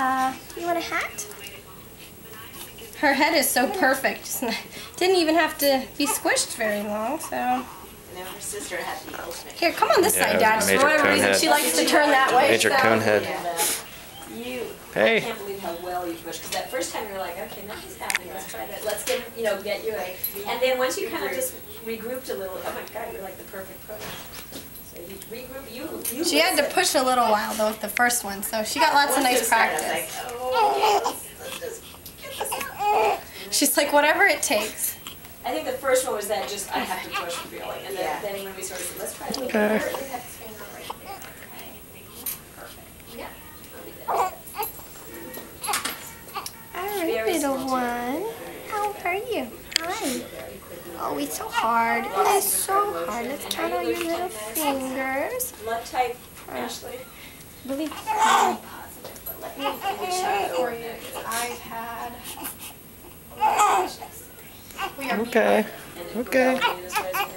Yeah. You want a hat? Her head is so perfect. Didn't even have to be squished very long, so. And then her sister had the ultimate. Here, come on this side, Dad. For whatever reason, she likes to turn that way. Major cone head. Hey. I can't believe how well you pushed. Because that first time you were like, okay, now he's happy. Let's try that. Let's get him, get you a. And then once you kind of just regrouped a little, oh my God, you're like the perfect push. So you regroup. You She had to push a little while though with the first one, so she got lots of nice practice. I was like, oh, okay, let's just get this. She's like, whatever it takes. I think the first one was that just I have to push really, and then when we sort of said, let's try it. Okay. Yeah. Alright, little one. How are you? Hi. Oh, it's so hard. It is so hard. Let's count out your little fingers. Blood type, Ashley. Believe Positive, but let me check for you. I've had. Okay. Okay.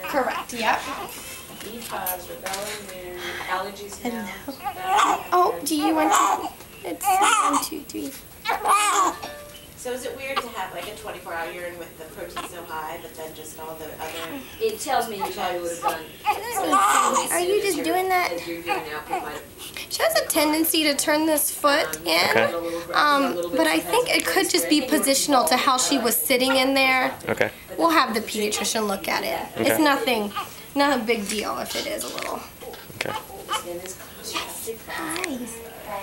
Correct. Yep. B5, rebellion, allergies now. Oh, do you want to? It's 1, 2, 3. So is it weird to have like a 24-hour urine with the protein so high, but then just all the other? It tells me you probably would have done. Are you just doing that? As your urine output might have. She has a tendency to turn this foot in, but I think it could just be positional to how she was sitting in there. Okay. We'll have the pediatrician look at it. Okay. It's nothing, not a big deal if it is a little. Okay. Hi.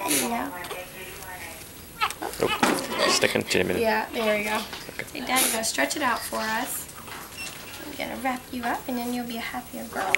Hello. Oh, sticking to me. Yeah, there we go. Okay. Say, Dad, you're gonna stretch it out for us. I'm gonna wrap you up, and then you'll be a happier girl.